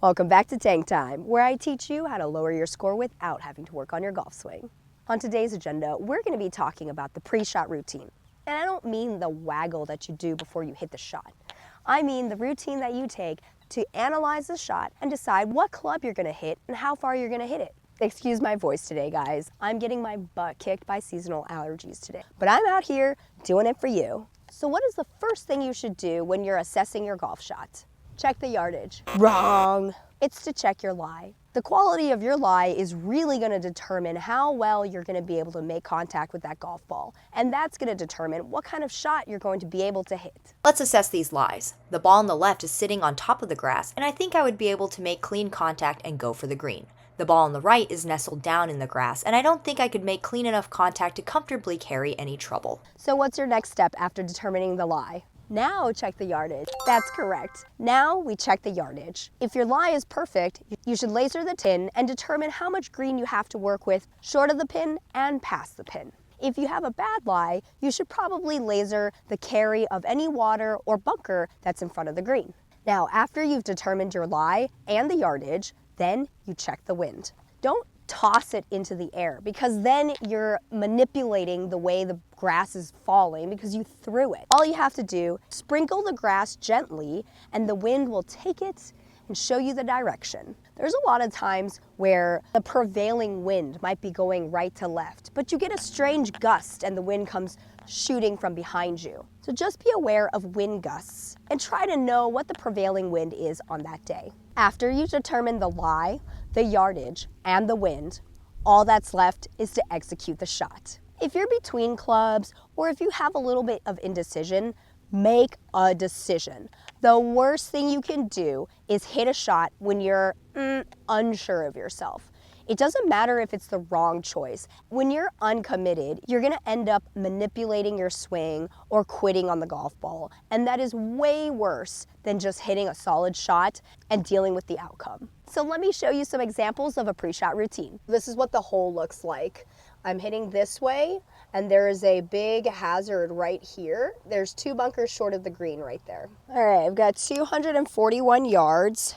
Welcome back to Tank Time, where I teach you how to lower your score without having to work on your golf swing. On today's agenda, we're going to be talking about the pre-shot routine. And I don't mean the waggle that you do before you hit the shot. I mean the routine that you take to analyze the shot and decide what club you're going to hit and how far you're going to hit it. Excuse my voice today, guys. I'm getting my butt kicked by seasonal allergies today. But I'm out here doing it for you. So what is the first thing you should do when you're assessing your golf shot? Check the yardage. Wrong. It's to check your lie. The quality of your lie is really going to determine how well you're going to be able to make contact with that golf ball. And that's going to determine what kind of shot you're going to be able to hit. Let's assess these lies. The ball on the left is sitting on top of the grass, and I think I would be able to make clean contact and go for the green. The ball on the right is nestled down in the grass, and I don't think I could make clean enough contact to comfortably carry any trouble. So what's your next step after determining the lie? Now check the yardage. That's correct. Now we check the yardage. If your lie is perfect, you should laser the pin and determine how much green you have to work with short of the pin and past the pin. If you have a bad lie, you should probably laser the carry of any water or bunker that's in front of the green. Now, after you've determined your lie and the yardage, then you check the wind. Don't toss it into the air because then you're manipulating the way the grass is falling because you threw it. All you have to do, sprinkle the grass gently and the wind will take it and show you the direction. There's a lot of times where the prevailing wind might be going right to left, but you get a strange gust and the wind comes shooting from behind you. So just be aware of wind gusts and try to know what the prevailing wind is on that day. After you determine the lie, the yardage, and the wind, all that's left is to execute the shot. If you're between clubs or if you have a little bit of indecision, make a decision. The worst thing you can do is hit a shot when you're unsure of yourself. It doesn't matter if it's the wrong choice. When you're uncommitted, you're gonna end up manipulating your swing or quitting on the golf ball. And that is way worse than just hitting a solid shot and dealing with the outcome. So let me show you some examples of a pre-shot routine. This is what the hole looks like. I'm hitting this way, and there is a big hazard right here. There's 2 bunkers short of the green right there. All right, I've got 241 yards.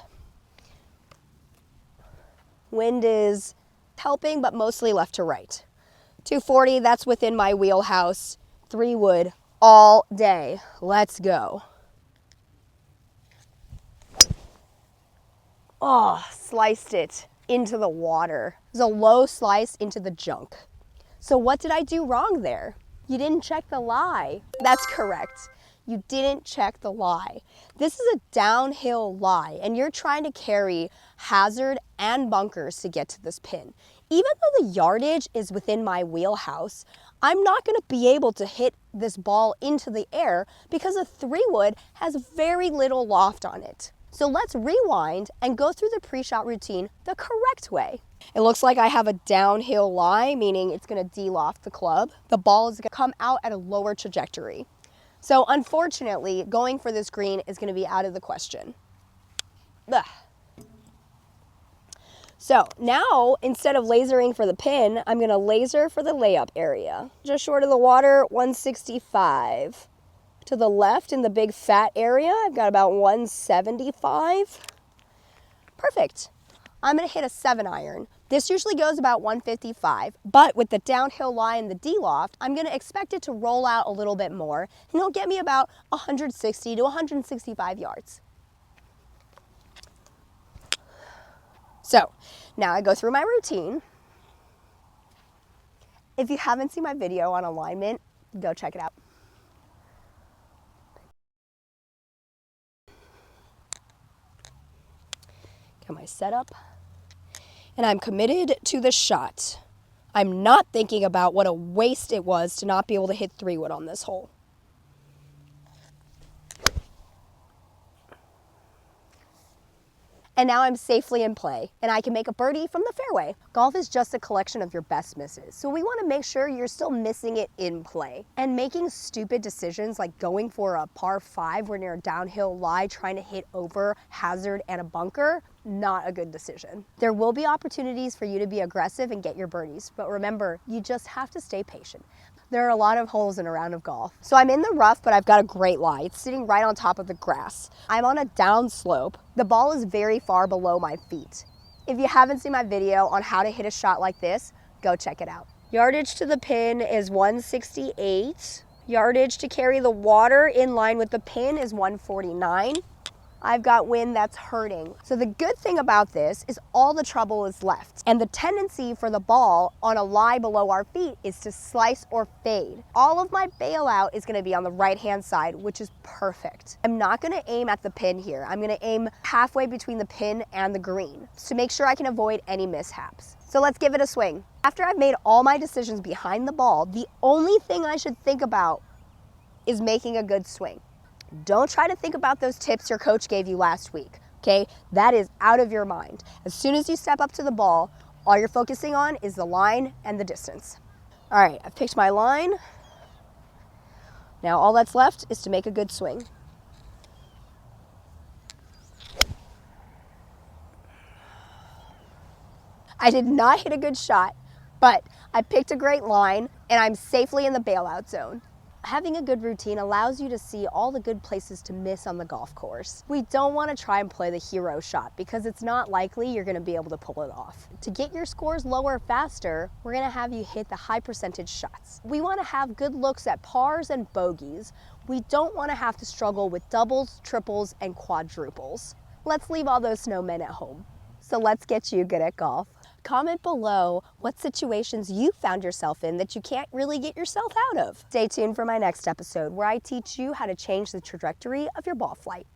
Wind is helping, but mostly left to right. 240, that's within my wheelhouse. 3 wood all day. Let's go. Oh, sliced it into the water. It was a low slice into the junk. So what did I do wrong there? You didn't check the lie. That's correct. You didn't check the lie. This is a downhill lie, and you're trying to carry hazard and bunkers to get to this pin. Even though the yardage is within my wheelhouse, I'm not going to be able to hit this ball into the air because a 3-wood has very little loft on it. So let's rewind and go through the pre-shot routine the correct way. It looks like I have a downhill lie, meaning it's going to de-loft the club. The ball is going to come out at a lower trajectory. So unfortunately, going for this green is going to be out of the question. Ugh. So now, instead of lasering for the pin, I'm going to laser for the layup area. Just short of the water, 165. To the left in the big fat area, I've got about 175. Perfect. I'm going to hit a 7-iron. This usually goes about 155, but with the downhill lie and the D-loft, I'm going to expect it to roll out a little bit more, and it'll get me about 160 to 165 yards. So now I go through my routine. If you haven't seen my video on alignment, go check it out. Got my setup. And I'm committed to the shot. I'm not thinking about what a waste it was to not be able to hit 3-wood on this hole. And now I'm safely in play, and I can make a birdie from the fairway. Golf is just a collection of your best misses, so we want to make sure you're still missing it in play. And making stupid decisions like going for a par 5 when you're a downhill lie trying to hit over hazard and a bunker, not a good decision. There will be opportunities for you to be aggressive and get your birdies, but remember, you just have to stay patient. There are a lot of holes in a round of golf. So I'm in the rough, but I've got a great lie. It's sitting right on top of the grass. I'm on a down slope. The ball is very far below my feet. If you haven't seen my video on how to hit a shot like this, go check it out. Yardage to the pin is 168. Yardage to carry the water in line with the pin is 149. I've got wind that's hurting. So the good thing about this is all the trouble is left. And the tendency for the ball on a lie below our feet is to slice or fade. All of my bailout is gonna be on the right-hand side, which is perfect. I'm not gonna aim at the pin here. I'm gonna aim halfway between the pin and the green to make sure I can avoid any mishaps. So let's give it a swing. After I've made all my decisions behind the ball, the only thing I should think about is making a good swing. Don't try to think about those tips your coach gave you last week, okay? That is out of your mind. As soon as you step up to the ball, all you're focusing on is the line and the distance. All right, I've picked my line. Now all that's left is to make a good swing. I did not hit a good shot, but I picked a great line and I'm safely in the bailout zone. Having a good routine allows you to see all the good places to miss on the golf course. We don't want to try and play the hero shot because it's not likely you're going to be able to pull it off. To get your scores lower faster, we're going to have you hit the high percentage shots. We want to have good looks at pars and bogeys. We don't want to have to struggle with doubles, triples, and quadruples. Let's leave all those snowmen at home. So let's get you good at golf. Comment below what situations you found yourself in that you can't really get yourself out of. Stay tuned for my next episode where I teach you how to change the trajectory of your ball flight.